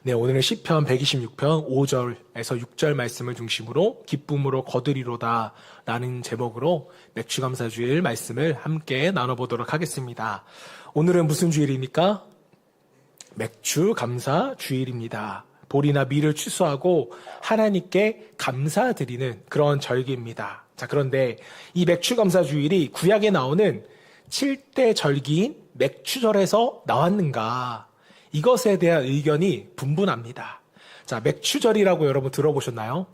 네, 오늘은 시편 126편 5절에서 6절 말씀을 중심으로 기쁨으로 거두리로다 라는 제목으로 맥주감사주일 말씀을 함께 나눠보도록 하겠습니다. 오늘은 무슨 주일입니까? 맥주감사주일입니다. 볼이나 밀을 추수하고 하나님께 감사드리는 그런 절기입니다. 자, 그런데 이 맥주감사주일이 구약에 나오는 7대 절기인 맥추절에서 나왔는가? 이것에 대한 의견이 분분합니다. 자, 맥추절이라고 여러분 들어보셨나요?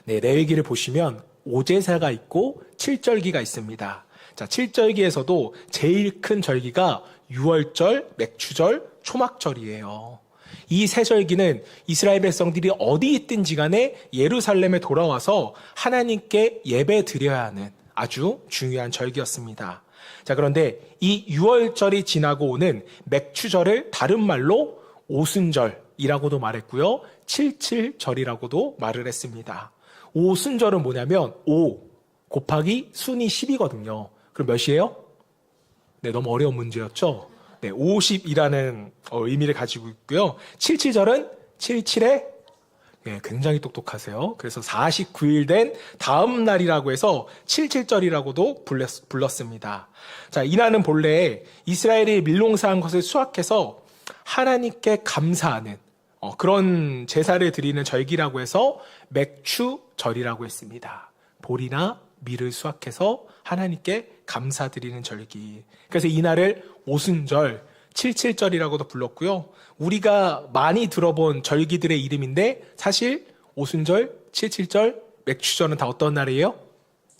네, 레위기를 보시면 오제사가 있고 7절기가 있습니다. 자, 7절기에서도 제일 큰 절기가 유월절, 맥추절, 초막절이에요. 이 세 절기는 이스라엘 백성들이 어디 있든지 간에 예루살렘에 돌아와서 하나님께 예배 드려야 하는 아주 중요한 절기였습니다. 자, 그런데 이 유월절이 지나고 오는 맥추절을 다른 말로 오순절이라고도 말했고요. 칠칠절이라고도 말을 했습니다. 오순절은 뭐냐면 5 곱하기 순이 10이거든요. 그럼 몇이에요? 네, 너무 어려운 문제였죠? 네, 50이라는 의미를 가지고 있고요. 칠칠절은 77에 네, 굉장히 똑똑하세요. 그래서 49일 된 다음 날이라고 해서 칠칠절이라고도 불렀습니다. 자, 이날은 본래 이스라엘이 밀농사한 것을 수확해서 하나님께 감사하는 그런 제사를 드리는 절기라고 해서 맥추절이라고 했습니다. 볼이나 밀을 수확해서 하나님께 감사드리는 절기. 그래서 이날을 오순절, 칠칠절이라고도 불렀고요. 우리가 많이 들어본 절기들의 이름인데 사실 오순절, 칠칠절, 맥추절은 다 어떤 날이에요?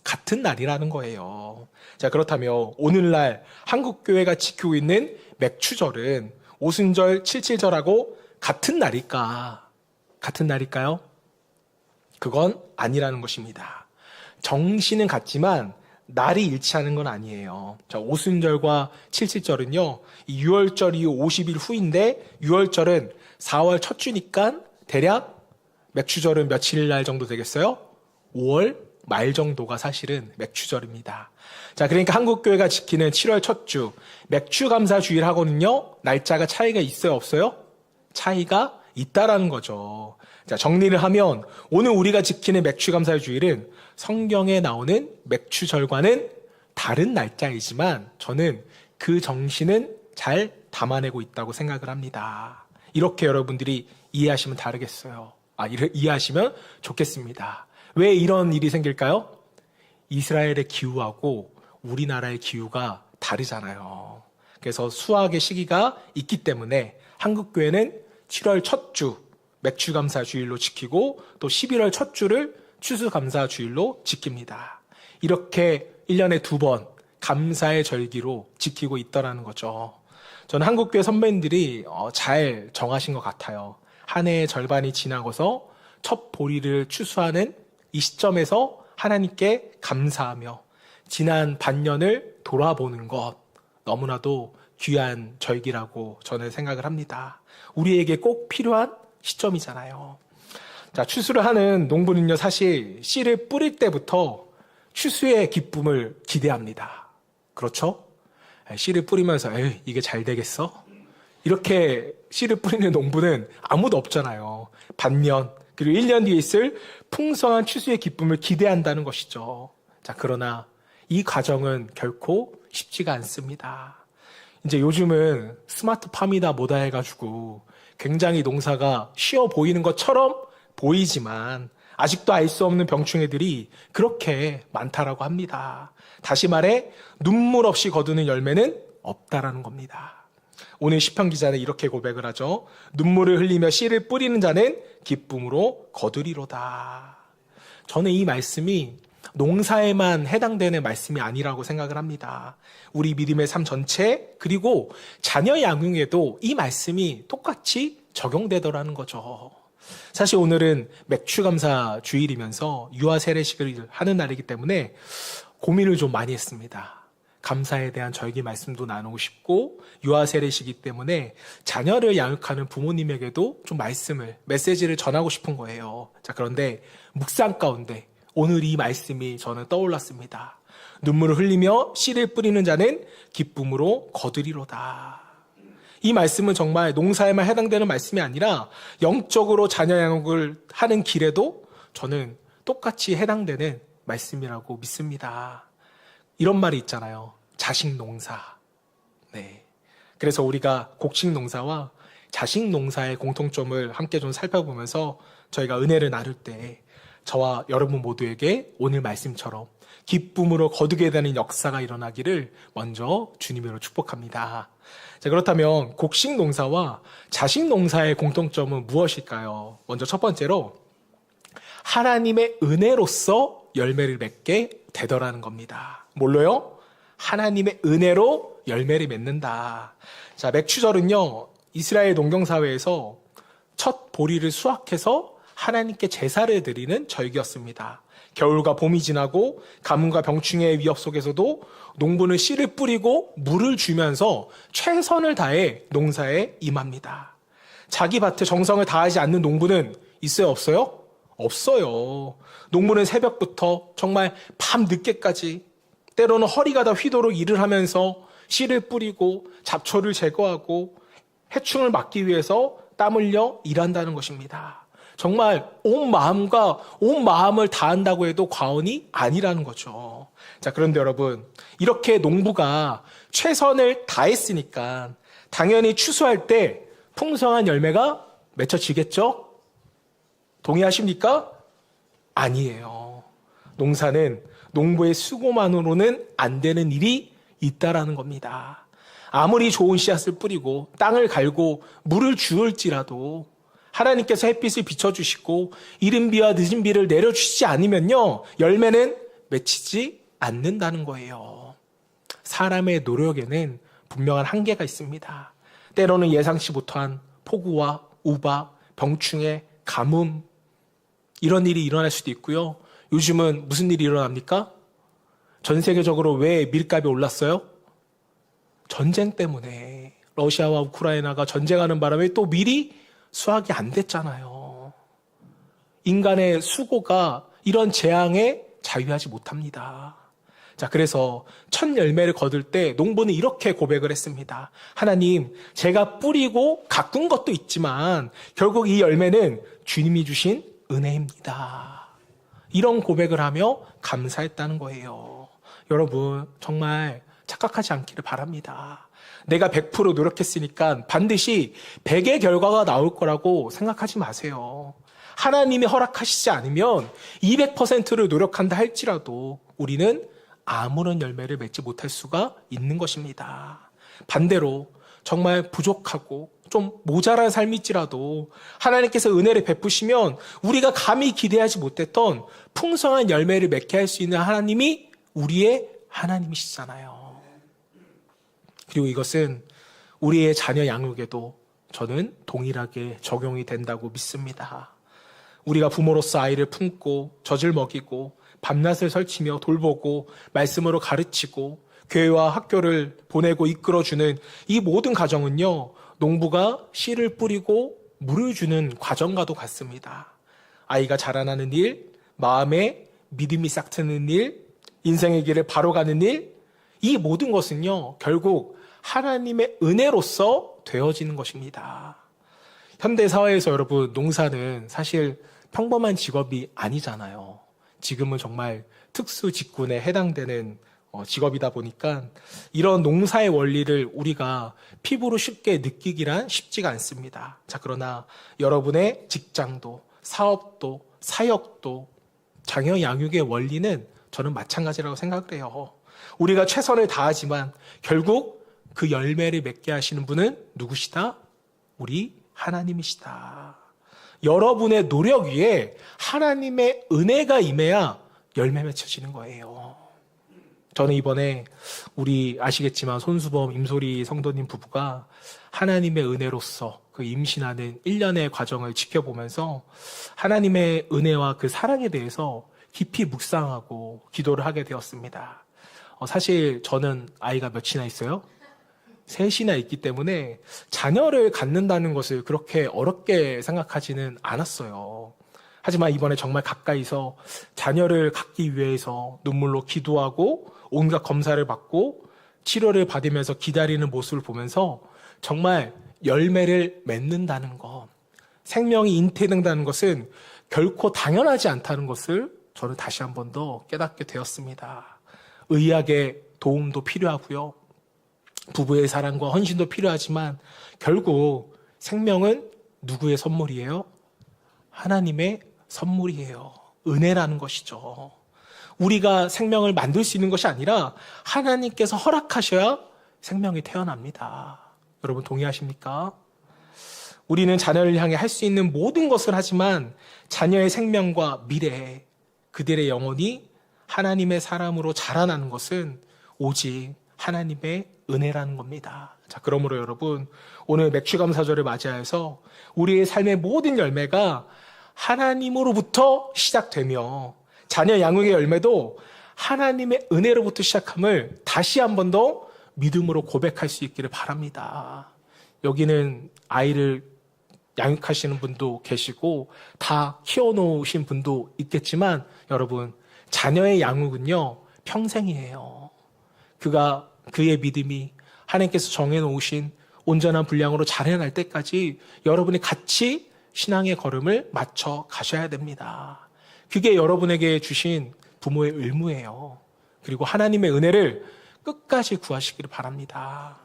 같은 날이라는 거예요. 자, 그렇다면 오늘날 한국교회가 지키고 있는 맥추절은 오순절, 칠칠절하고 같은 날일까? 같은 날일까요? 그건 아니라는 것입니다. 정신은 같지만 날이 일치하는 건 아니에요. 자, 오순절과 칠칠절은요, 이 6월절 이후 50일 후인데 6월절은 4월 첫 주니까 대략 맥추절은 며칠 날 정도 되겠어요? 5월 말 정도가 사실은 맥추절입니다. 자, 그러니까 한국교회가 지키는 7월 첫 주 맥추감사주일하고는요, 날짜가 차이가 있어요, 없어요? 차이가 있다라는 거죠. 자, 정리를 하면 오늘 우리가 지키는 맥추감사주일은 성경에 나오는 맥추절과는 다른 날짜이지만 저는 그 정신은 잘 담아내고 있다고 생각을 합니다. 이렇게 여러분들이 이해하시면 다르겠어요. 이해하시면 좋겠습니다. 왜 이런 일이 생길까요? 이스라엘의 기후하고 우리나라의 기후가 다르잖아요. 그래서 수학의 시기가 있기 때문에 한국교회는 7월 첫 주 맥추감사주일로 지키고 또 11월 첫 주를 추수감사주일로 지킵니다. 이렇게 1년에 2번 감사의 절기로 지키고 있더라는 거죠. 저는 한국교회 선배님들이 잘 정하신 것 같아요. 한 해의 절반이 지나고서 첫 보리를 추수하는 이 시점에서 하나님께 감사하며 지난 반년을 돌아보는 것 너무나도 귀한 절기라고 저는 생각을 합니다. 우리에게 꼭 필요한 시점이잖아요. 자, 추수를 하는 농부는요, 사실 씨를 뿌릴 때부터 추수의 기쁨을 기대합니다. 그렇죠? 씨를 뿌리면서 에이, 이게 잘 되겠어? 이렇게 씨를 뿌리는 농부는 아무도 없잖아요. 반년, 그리고 1년 뒤에 있을 풍성한 추수의 기쁨을 기대한다는 것이죠. 자, 그러나 이 과정은 결코 쉽지가 않습니다. 이제 요즘은 스마트팜이다 뭐다 해가지고 굉장히 농사가 쉬워 보이는 것처럼 보이지만 아직도 알 수 없는 병충해들이 그렇게 많다라고 합니다. 다시 말해 눈물 없이 거두는 열매는 없다라는 겁니다. 오늘 시편 기자는 이렇게 고백을 하죠. 눈물을 흘리며 씨를 뿌리는 자는 기쁨으로 거두리로다. 저는 이 말씀이 농사에만 해당되는 말씀이 아니라고 생각을 합니다. 우리 믿음의 삶 전체 그리고 자녀 양육에도 이 말씀이 똑같이 적용되더라는 거죠. 사실 오늘은 맥추감사 주일이면서 유아 세례식을 하는 날이기 때문에 고민을 좀 많이 했습니다. 감사에 대한 절기 말씀도 나누고 싶고 유아 세례식이기 때문에 자녀를 양육하는 부모님에게도 좀 메시지를 전하고 싶은 거예요. 자, 그런데 묵상 가운데 오늘 이 말씀이 저는 떠올랐습니다. 눈물을 흘리며 씨를 뿌리는 자는 기쁨으로 거두리로다. 이 말씀은 정말 농사에만 해당되는 말씀이 아니라 영적으로 자녀 양육을 하는 길에도 저는 똑같이 해당되는 말씀이라고 믿습니다. 이런 말이 있잖아요. 자식 농사. 네. 그래서 우리가 곡식 농사와 자식 농사의 공통점을 함께 좀 살펴보면서 저희가 은혜를 나눌 때 저와 여러분 모두에게 오늘 말씀처럼 기쁨으로 거두게 되는 역사가 일어나기를 먼저 주님으로 축복합니다. 자, 그렇다면 곡식 농사와 자식 농사의 공통점은 무엇일까요? 먼저 첫 번째로 하나님의 은혜로서 열매를 맺게 되더라는 겁니다. 뭘로요? 하나님의 은혜로 열매를 맺는다. 자, 맥추절은요, 이스라엘 농경사회에서 첫 보리를 수확해서 하나님께 제사를 드리는 절기였습니다. 겨울과 봄이 지나고 가뭄과 병충해의 위협 속에서도 농부는 씨를 뿌리고 물을 주면서 최선을 다해 농사에 임합니다. 자기 밭에 정성을 다하지 않는 농부는 있어요, 없어요? 없어요. 농부는 새벽부터 정말 밤 늦게까지 때로는 허리가 다 휘도록 일을 하면서 씨를 뿌리고 잡초를 제거하고 해충을 막기 위해서 땀 흘려 일한다는 것입니다. 정말 온 마음과 온 마음을 다한다고 해도 과언이 아니라는 거죠. 자, 그런데 여러분, 이렇게 농부가 최선을 다했으니까 당연히 추수할 때 풍성한 열매가 맺혀지겠죠? 동의하십니까? 아니에요. 농사는 농부의 수고만으로는 안 되는 일이 있다라는 겁니다. 아무리 좋은 씨앗을 뿌리고 땅을 갈고 물을 주울지라도 하나님께서 햇빛을 비춰주시고 이른 비와 늦은 비를 내려주시지 않으면요, 열매는 맺히지 않는다는 거예요. 사람의 노력에는 분명한 한계가 있습니다. 때로는 예상치 못한 폭우와 우박, 병충해, 가뭄, 이런 일이 일어날 수도 있고요. 요즘은 무슨 일이 일어납니까? 전 세계적으로 왜 밀값이 올랐어요? 전쟁 때문에. 러시아와 우크라이나가 전쟁하는 바람에 또 밀이 수확이 안 됐잖아요. 인간의 수고가 이런 재앙에 자유하지 못합니다. 자, 그래서 첫 열매를 거둘 때 농부는 이렇게 고백을 했습니다. 하나님, 제가 뿌리고 가꾼 것도 있지만 결국 이 열매는 주님이 주신 은혜입니다. 이런 고백을 하며 감사했다는 거예요. 여러분, 정말 착각하지 않기를 바랍니다. 내가 100% 노력했으니까 반드시 100의 결과가 나올 거라고 생각하지 마세요. 하나님이 허락하시지 않으면 200%를 노력한다 할지라도 우리는 아무런 열매를 맺지 못할 수가 있는 것입니다. 반대로 정말 부족하고 좀 모자란 삶일지라도 하나님께서 은혜를 베푸시면 우리가 감히 기대하지 못했던 풍성한 열매를 맺게 할 수 있는 하나님이 우리의 하나님이시잖아요. 그리고 이것은 우리의 자녀 양육에도 저는 동일하게 적용이 된다고 믿습니다. 우리가 부모로서 아이를 품고 젖을 먹이고 밤낮을 설치며 돌보고 말씀으로 가르치고 교회와 학교를 보내고 이끌어주는 이 모든 과정은요, 농부가 씨를 뿌리고 물을 주는 과정과도 같습니다. 아이가 자라나는 일, 마음에 믿음이 싹트는 일, 인생의 길을 바로 가는 일, 이 모든 것은요, 결국 하나님의 은혜로서 되어지는 것입니다. 현대사회에서 여러분, 농사는 사실 평범한 직업이 아니잖아요. 지금은 정말 특수 직군에 해당되는 직업이다 보니까 이런 농사의 원리를 우리가 피부로 쉽게 느끼기란 쉽지가 않습니다. 자, 그러나 여러분의 직장도, 사업도, 사역도, 자녀 양육의 원리는 저는 마찬가지라고 생각을 해요. 우리가 최선을 다하지만 결국 그 열매를 맺게 하시는 분은 누구시다? 우리 하나님이시다. 여러분의 노력 위에 하나님의 은혜가 임해야 열매 맺혀지는 거예요. 저는 이번에 우리 아시겠지만 손수범, 임소리 성도님 부부가 하나님의 은혜로서 그 임신하는 1년의 과정을 지켜보면서 하나님의 은혜와 그 사랑에 대해서 깊이 묵상하고 기도를 하게 되었습니다. 사실 저는 아이가 몇이나 있어요? 3이나 있기 때문에 자녀를 갖는다는 것을 그렇게 어렵게 생각하지는 않았어요. 하지만 이번에 정말 가까이서 자녀를 갖기 위해서 눈물로 기도하고 온갖 검사를 받고 치료를 받으면서 기다리는 모습을 보면서 정말 열매를 맺는다는 것, 생명이 잉태된다는 것은 결코 당연하지 않다는 것을 저는 다시 한 번 더 깨닫게 되었습니다. 의학의 도움도 필요하고요. 부부의 사랑과 헌신도 필요하지만 결국 생명은 누구의 선물이에요? 하나님의 선물이에요. 은혜라는 것이죠. 우리가 생명을 만들 수 있는 것이 아니라 하나님께서 허락하셔야 생명이 태어납니다. 여러분 동의하십니까? 우리는 자녀를 향해 할 수 있는 모든 것을 하지만 자녀의 생명과 미래, 그들의 영혼이 하나님의 사람으로 자라나는 것은 오직 하나님의 은혜라는 겁니다. 자, 그러므로 여러분, 오늘 맥주감사절을 맞이하여서 우리의 삶의 모든 열매가 하나님으로부터 시작되며 자녀 양육의 열매도 하나님의 은혜로부터 시작함을 다시 한 번 더 믿음으로 고백할 수 있기를 바랍니다. 여기는 아이를 양육하시는 분도 계시고 다 키워놓으신 분도 있겠지만 여러분, 자녀의 양육은요 평생이에요. 그의 믿음이 하나님께서 정해놓으신 온전한 분량으로 자라날 때까지 여러분이 같이 신앙의 걸음을 맞춰 가셔야 됩니다. 그게 여러분에게 주신 부모의 의무예요. 그리고 하나님의 은혜를 끝까지 구하시기를 바랍니다.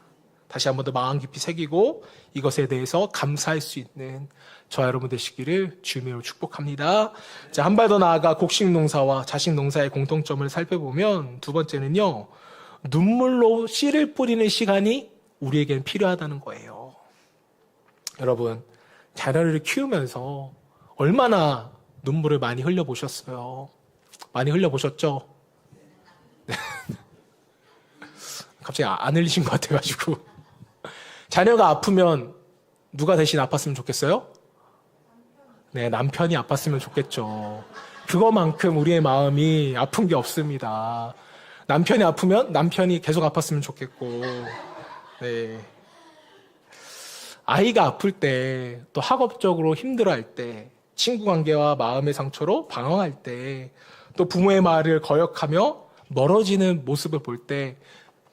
다시 한 번 더 마음 깊이 새기고 이것에 대해서 감사할 수 있는 저와 여러분 되시기를 주님으로 축복합니다. 자, 한 발 더 나아가 곡식 농사와 자식 농사의 공통점을 살펴보면 두 번째는요, 눈물로 씨를 뿌리는 시간이 우리에겐 필요하다는 거예요. 여러분, 자녀를 키우면서 얼마나 눈물을 많이 흘려보셨어요? 많이 흘려보셨죠? 네. 갑자기 안 흘리신 것 같아가지고. 자녀가 아프면 누가 대신 아팠으면 좋겠어요? 네, 남편이 아팠으면 좋겠죠. 그거만큼 우리의 마음이 아픈 게 없습니다. 남편이 아프면 남편이 계속 아팠으면 좋겠고, 네. 아이가 아플 때, 또 학업적으로 힘들어할 때, 친구 관계와 마음의 상처로 방황할 때, 또 부모의 말을 거역하며 멀어지는 모습을 볼 때,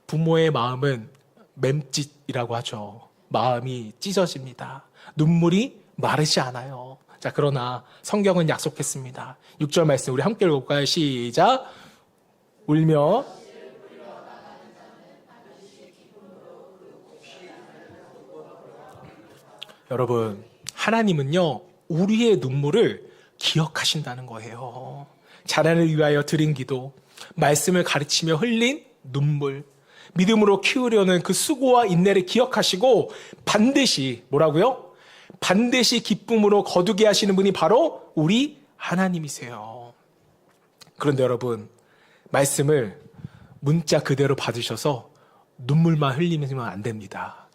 부모의 마음은 맴짓이라고 하죠. 마음이 찢어집니다. 눈물이 마르지 않아요. 자, 그러나 성경은 약속했습니다. 6절 말씀 우리 함께 읽어볼까요? 시작. 울며 여러분, 하나님은요 우리의 눈물을 기억하신다는 거예요. 자녀를 위하여 드린 기도, 말씀을 가르치며 흘린 눈물, 믿음으로 키우려는 그 수고와 인내를 기억하시고 반드시 뭐라고요? 반드시 기쁨으로 거두게 하시는 분이 바로 우리 하나님이세요. 그런데 여러분, 말씀을 문자 그대로 받으셔서 눈물만 흘리면 안 됩니다.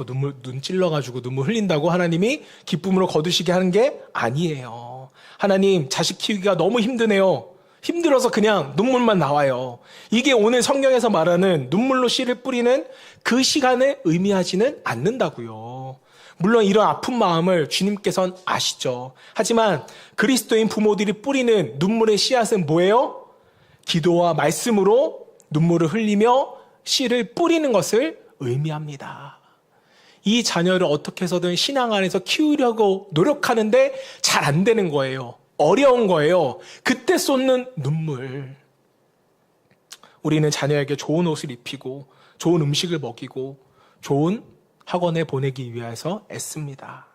눈 찔러가지고 눈물 흘린다고 하나님이 기쁨으로 거두시게 하는 게 아니에요. 하나님, 자식 키우기가 너무 힘드네요. 힘들어서 그냥 눈물만 나와요. 이게 오늘 성경에서 말하는 눈물로 씨를 뿌리는 그 시간을 의미하지는 않는다고요. 물론 이런 아픈 마음을 주님께서는 아시죠. 하지만 그리스도인 부모들이 뿌리는 눈물의 씨앗은 뭐예요? 기도와 말씀으로 눈물을 흘리며 씨를 뿌리는 것을 의미합니다. 이 자녀를 어떻게 해서든 신앙 안에서 키우려고 노력하는데 잘 안 되는 거예요. 어려운 거예요. 그때 쏟는 눈물. 우리는 자녀에게 좋은 옷을 입히고 좋은 음식을 먹이고 좋은 학원에 보내기 위해서 애씁니다.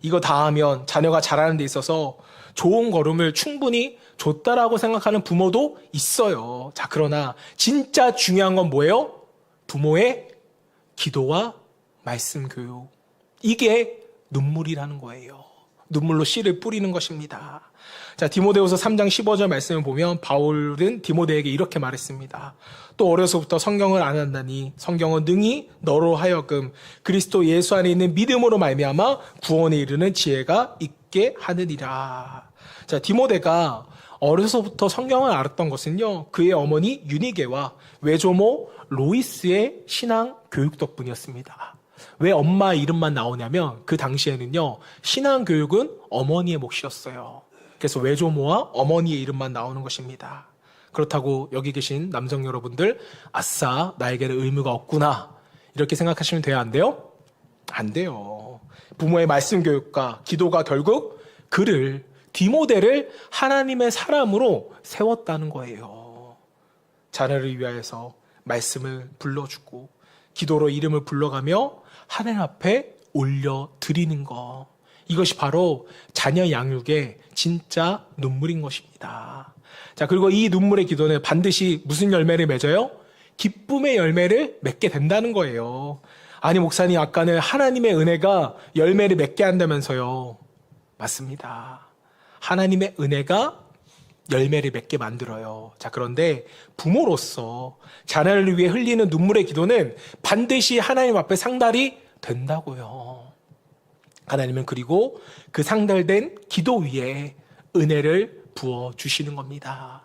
이거 다 하면 자녀가 자라는 데 있어서 좋은 걸음을 충분히 줬다라고 생각하는 부모도 있어요. 자, 그러나 진짜 중요한 건 뭐예요? 부모의 기도와 말씀 교육. 이게 눈물이라는 거예요. 눈물로 씨를 뿌리는 것입니다. 자, 디모데후서 3장 15절 말씀을 보면 바울은 디모데에게 이렇게 말했습니다. 또 어려서부터 성경을 안 한다니 성경은 능히 너로 하여금 그리스도 예수 안에 있는 믿음으로 말미암아 구원에 이르는 지혜가 있게 하느니라. 자, 디모데가 어려서부터 성경을 알았던 것은요, 그의 어머니 유니게와 외조모 로이스의 신앙 교육 덕분이었습니다. 왜 엄마 이름만 나오냐면 그 당시에는요, 신앙 교육은 어머니의 몫이었어요. 그래서 외조모와 어머니의 이름만 나오는 것입니다. 그렇다고 여기 계신 남성 여러분들, 아싸, 나에게는 의무가 없구나, 이렇게 생각하시면 돼야 안 돼요? 안 돼요. 부모의 말씀 교육과 기도가 결국 그를, 디모데를 하나님의 사람으로 세웠다는 거예요. 자녀를 위하여서 말씀을 불러주고 기도로 이름을 불러가며 하나님 앞에 올려드리는 것. 이것이 바로 자녀 양육의 진짜 눈물인 것입니다. 자, 그리고 이 눈물의 기도는 반드시 무슨 열매를 맺어요? 기쁨의 열매를 맺게 된다는 거예요. 아니, 목사님, 아까는 하나님의 은혜가 열매를 맺게 한다면서요. 맞습니다. 하나님의 은혜가 열매를 맺게 만들어요. 자, 그런데 부모로서 자녀를 위해 흘리는 눈물의 기도는 반드시 하나님 앞에 상달이 된다고요. 하나님은 그리고 그 상달된 기도 위에 은혜를 부어주시는 겁니다.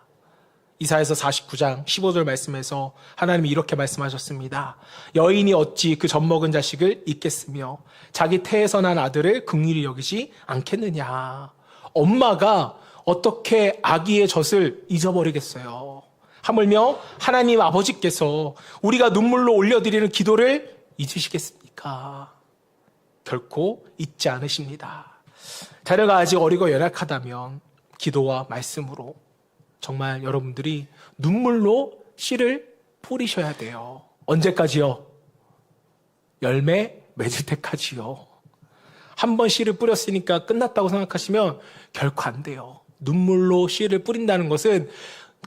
이사야서 49장 15절 말씀에서 하나님이 이렇게 말씀하셨습니다. 여인이 어찌 그 젖먹은 자식을 잊겠으며 자기 태에서 난 아들을 긍휼히 여기지 않겠느냐. 엄마가 어떻게 아기의 젖을 잊어버리겠어요. 하물며 하나님 아버지께서 우리가 눈물로 올려드리는 기도를 잊으시겠습니까? 결코 잊지 않으십니다. 자녀가 아직 어리고 연약하다면 기도와 말씀으로 정말 여러분들이 눈물로 씨를 뿌리셔야 돼요. 언제까지요? 열매 맺을 때까지요. 한 번 씨를 뿌렸으니까 끝났다고 생각하시면 결코 안 돼요. 눈물로 씨를 뿌린다는 것은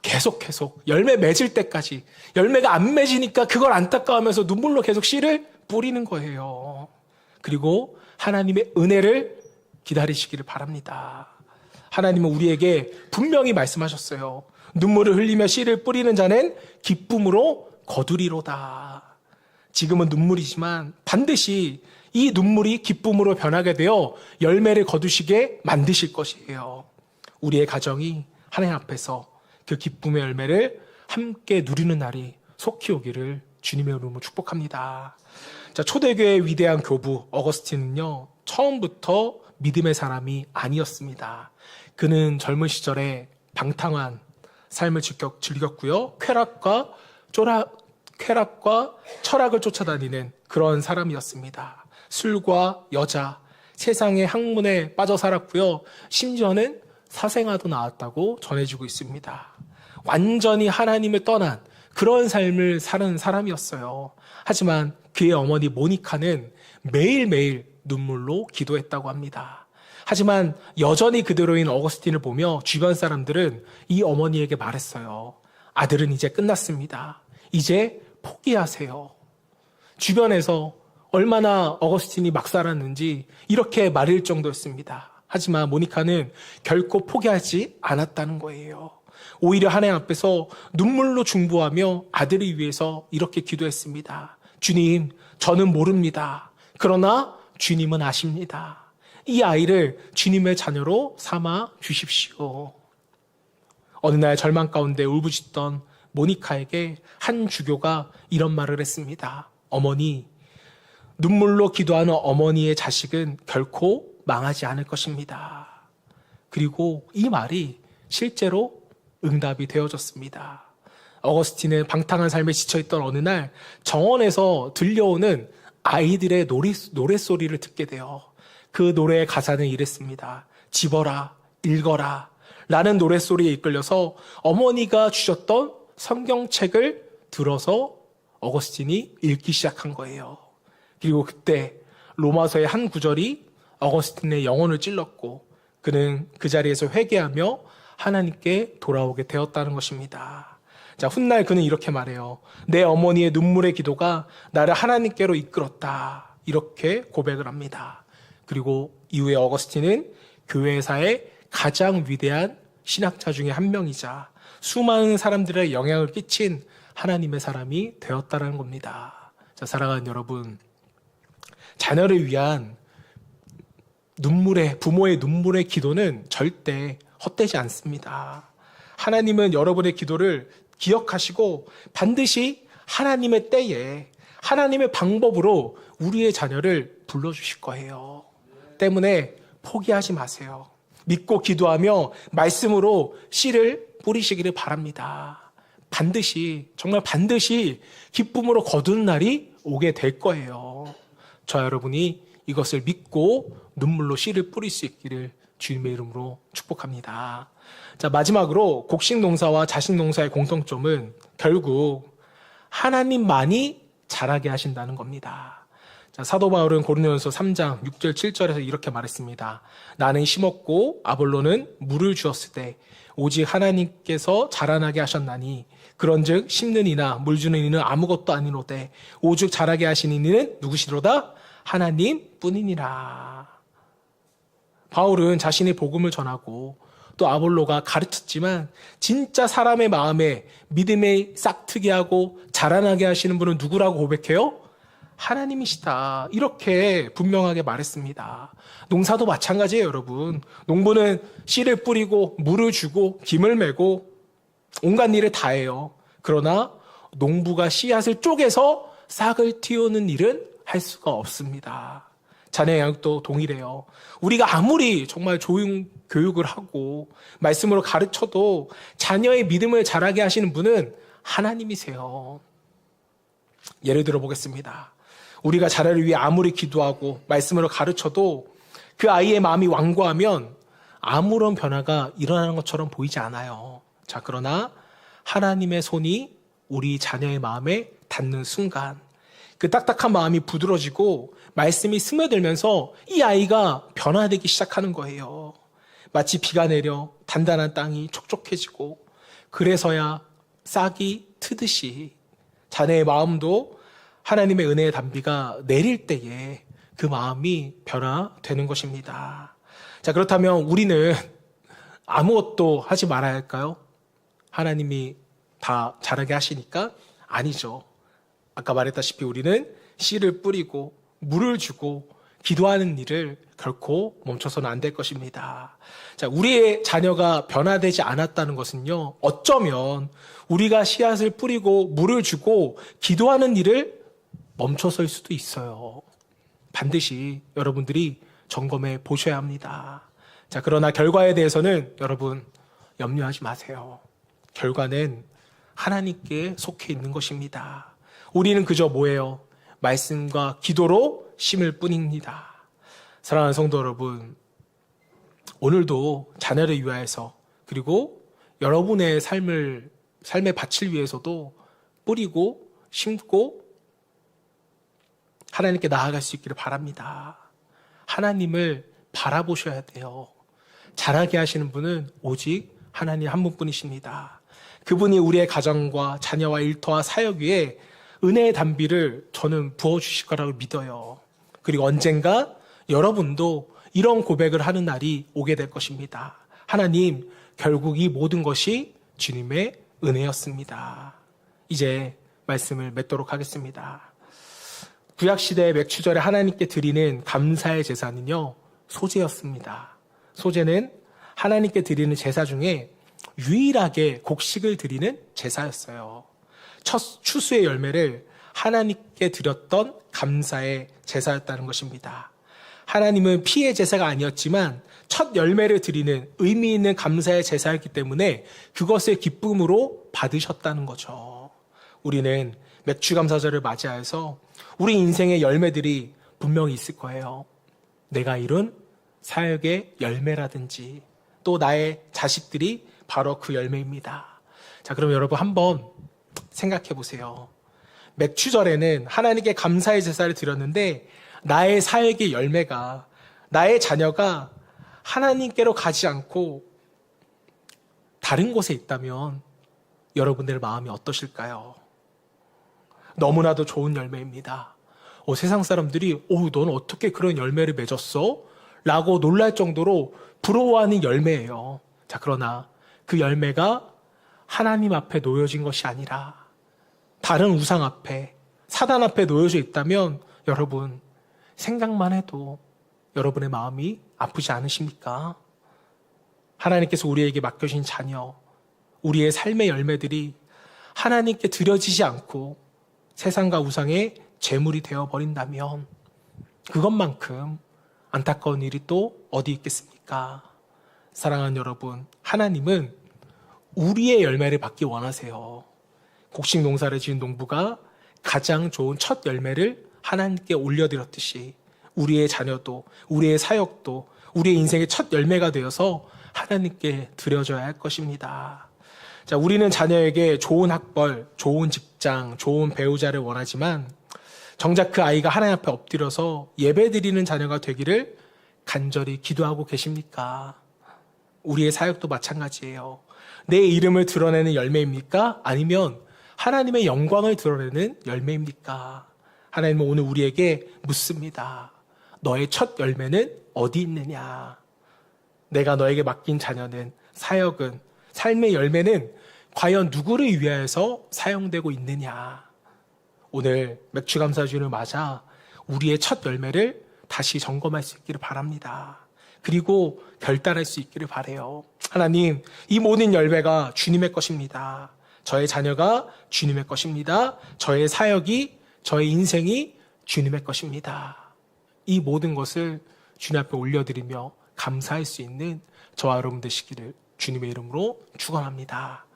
계속 열매 맺을 때까지, 열매가 안 맺으니까 그걸 안타까워하면서 눈물로 계속 씨를 뿌리는 거예요. 그리고 하나님의 은혜를 기다리시기를 바랍니다. 하나님은 우리에게 분명히 말씀하셨어요. 눈물을 흘리며 씨를 뿌리는 자는 기쁨으로 거두리로다. 지금은 눈물이지만 반드시 이 눈물이 기쁨으로 변하게 되어 열매를 거두시게 만드실 것이에요. 우리의 가정이 하나님 앞에서 그 기쁨의 열매를 함께 누리는 날이 속히 오기를 주님의 이름으로 축복합니다. 자, 초대교회의 위대한 교부 어거스틴은요, 처음부터 믿음의 사람이 아니었습니다. 그는 젊은 시절에 방탕한 삶을 즐겼고요. 쾌락과 철학을 쫓아다니는 그런 사람이었습니다. 술과 여자, 세상의 학문에 빠져 살았고요. 심지어는 사생아도 낳았다고 전해지고 있습니다. 완전히 하나님을 떠난 그런 삶을 사는 사람이었어요. 하지만 그의 어머니 모니카는 매일매일 눈물로 기도했다고 합니다. 하지만 여전히 그대로인 어거스틴을 보며 주변 사람들은 이 어머니에게 말했어요. 아들은 이제 끝났습니다. 이제 포기하세요. 주변에서 얼마나 어거스틴이 막 살았는지 이렇게 말할 정도였습니다. 하지만 모니카는 결코 포기하지 않았다는 거예요. 오히려 하나님 앞에서 눈물로 중보하며 아들을 위해서 이렇게 기도했습니다. 주님, 저는 모릅니다. 그러나 주님은 아십니다. 이 아이를 주님의 자녀로 삼아 주십시오. 어느 날 절망 가운데 울부짖던 모니카에게 한 주교가 이런 말을 했습니다. 어머니, 눈물로 기도하는 어머니의 자식은 결코 망하지 않을 것입니다. 그리고 이 말이 실제로 응답이 되어졌습니다. 어거스틴은 방탕한 삶에 지쳐있던 어느 날 정원에서 들려오는 아이들의 노랫소리를 듣게 돼요. 그 노래의 가사는 이랬습니다. 집어라, 읽어라 라는 노랫소리에 이끌려서 어머니가 주셨던 성경책을 들어서 어거스틴이 읽기 시작한 거예요. 그리고 그때 로마서의 한 구절이 어거스틴의 영혼을 찔렀고 그는 그 자리에서 회개하며 하나님께 돌아오게 되었다는 것입니다. 자, 훗날 그는 이렇게 말해요. 내 어머니의 눈물의 기도가 나를 하나님께로 이끌었다. 이렇게 고백을 합니다. 그리고 이후에 어거스틴은 교회사의 가장 위대한 신학자 중에 한 명이자 수많은 사람들의 영향을 끼친 하나님의 사람이 되었다는 겁니다. 자, 사랑하는 여러분, 자녀를 위한 부모의 눈물의 기도는 절대 헛되지 않습니다. 하나님은 여러분의 기도를 기억하시고 반드시 하나님의 때에 하나님의 방법으로 우리의 자녀를 불러주실 거예요. 때문에 포기하지 마세요. 믿고 기도하며 말씀으로 씨를 뿌리시기를 바랍니다. 반드시, 정말 반드시 기쁨으로 거두는 날이 오게 될 거예요. 저 여러분이 이것을 믿고 눈물로 씨를 뿌릴 수 있기를 주님의 이름으로 축복합니다. 자, 마지막으로 곡식 농사와 자식 농사의 공통점은 결국 하나님만이 자라게 하신다는 겁니다. 자, 사도 바울은 고린도전서 3장 6절 7절에서 이렇게 말했습니다. 나는 심었고 아볼로는 물을 주었을 때 오직 하나님께서 자라나게 하셨나니 그런즉 심는 이나 물 주는 이는 아무것도 아니로되 오직 자라게 하시는 이는 누구시로다? 하나님 뿐이니라. 바울은 자신의 복음을 전하고 또 아볼로가 가르쳤지만 진짜 사람의 마음에 믿음에 싹트게 하고 자라나게 하시는 분은 누구라고 고백해요? 하나님이시다. 이렇게 분명하게 말했습니다. 농사도 마찬가지예요, 여러분. 농부는 씨를 뿌리고 물을 주고 김을 메고 온갖 일을 다 해요. 그러나 농부가 씨앗을 쪼개서 싹을 틔우는 일은 할 수가 없습니다. 자녀 양육도 동일해요. 우리가 아무리 정말 좋은 교육을 하고 말씀으로 가르쳐도 자녀의 믿음을 자라게 하시는 분은 하나님이세요. 예를 들어 보겠습니다. 우리가 자녀를 위해 아무리 기도하고 말씀으로 가르쳐도 그 아이의 마음이 완고하면 아무런 변화가 일어나는 것처럼 보이지 않아요. 자, 그러나 하나님의 손이 우리 자녀의 마음에 닿는 순간 그 딱딱한 마음이 부드러지고 말씀이 스며들면서 이 아이가 변화되기 시작하는 거예요. 마치 비가 내려 단단한 땅이 촉촉해지고 그래서야 싹이 트듯이 자네의 마음도 하나님의 은혜의 단비가 내릴 때에 그 마음이 변화되는 것입니다. 자, 그렇다면 우리는 아무것도 하지 말아야 할까요? 하나님이 다 자라게 하시니까? 아니죠. 아까 말했다시피 우리는 씨를 뿌리고 물을 주고 기도하는 일을 결코 멈춰서는 안 될 것입니다. 자, 우리의 자녀가 변화되지 않았다는 것은요, 어쩌면 우리가 씨앗을 뿌리고 물을 주고 기도하는 일을 멈춰서일 수도 있어요. 반드시 여러분들이 점검해 보셔야 합니다. 자, 그러나 결과에 대해서는 여러분 염려하지 마세요. 결과는 하나님께 속해 있는 것입니다. 우리는 그저 뭐예요? 말씀과 기도로 심을 뿐입니다. 사랑하는 성도 여러분, 오늘도 자녀를 위하여서 그리고 여러분의 삶의 밭을 위해서도 뿌리고 심고 하나님께 나아갈 수 있기를 바랍니다. 하나님을 바라보셔야 돼요. 자라게 하시는 분은 오직 하나님 한 분뿐이십니다. 그분이 우리의 가정과 자녀와 일터와 사역 위에 은혜의 단비를 저는 부어주실 거라고 믿어요. 그리고 언젠가 여러분도 이런 고백을 하는 날이 오게 될 것입니다. 하나님, 결국 이 모든 것이 주님의 은혜였습니다. 이제 말씀을 맺도록 하겠습니다. 구약시대의 맥추절에 하나님께 드리는 감사의 제사는요, 소제였습니다. 소제는 하나님께 드리는 제사 중에 유일하게 곡식을 드리는 제사였어요. 첫 추수의 열매를 하나님께 드렸던 감사의 제사였다는 것입니다. 하나님은 피의 제사가 아니었지만 첫 열매를 드리는 의미 있는 감사의 제사였기 때문에 그것을 기쁨으로 받으셨다는 거죠. 우리는 맥주감사절을 맞이하여서 우리 인생의 열매들이 분명히 있을 거예요. 내가 이룬 사역의 열매라든지 또 나의 자식들이 바로 그 열매입니다. 자, 그럼 여러분 한번 생각해 보세요. 맥추절에는 하나님께 감사의 제사를 드렸는데 나의 사역의 열매가, 나의 자녀가 하나님께로 가지 않고 다른 곳에 있다면 여러분들 마음이 어떠실까요? 너무나도 좋은 열매입니다. 세상 사람들이 넌 어떻게 그런 열매를 맺었어? 라고 놀랄 정도로 부러워하는 열매예요. 자, 그러나 그 열매가 하나님 앞에 놓여진 것이 아니라 다른 우상 앞에, 사단 앞에 놓여져 있다면 여러분 생각만 해도 여러분의 마음이 아프지 않으십니까? 하나님께서 우리에게 맡겨주신 자녀, 우리의 삶의 열매들이 하나님께 드려지지 않고 세상과 우상의 재물이 되어버린다면 그것만큼 안타까운 일이 또 어디 있겠습니까? 사랑하는 여러분, 하나님은 우리의 열매를 받기 원하세요. 곡식 농사를 지은 농부가 가장 좋은 첫 열매를 하나님께 올려드렸듯이 우리의 자녀도, 우리의 사역도, 우리의 인생의 첫 열매가 되어서 하나님께 드려져야 할 것입니다. 자, 우리는 자녀에게 좋은 학벌, 좋은 직장, 좋은 배우자를 원하지만 정작 그 아이가 하나님 앞에 엎드려서 예배드리는 자녀가 되기를 간절히 기도하고 계십니까? 우리의 사역도 마찬가지예요. 내 이름을 드러내는 열매입니까? 아니면 하나님의 영광을 드러내는 열매입니까? 하나님은 오늘 우리에게 묻습니다. 너의 첫 열매는 어디 있느냐? 내가 너에게 맡긴 자녀는, 사역은, 삶의 열매는 과연 누구를 위하여서 사용되고 있느냐? 오늘 맥주감사주를 맞아 우리의 첫 열매를 다시 점검할 수 있기를 바랍니다. 그리고 결단할 수 있기를 바라요. 하나님, 이 모든 열매가 주님의 것입니다. 저의 자녀가 주님의 것입니다. 저의 사역이, 저의 인생이 주님의 것입니다. 이 모든 것을 주님 앞에 올려드리며 감사할 수 있는 저와 여러분 되시기를 주님의 이름으로 축원합니다.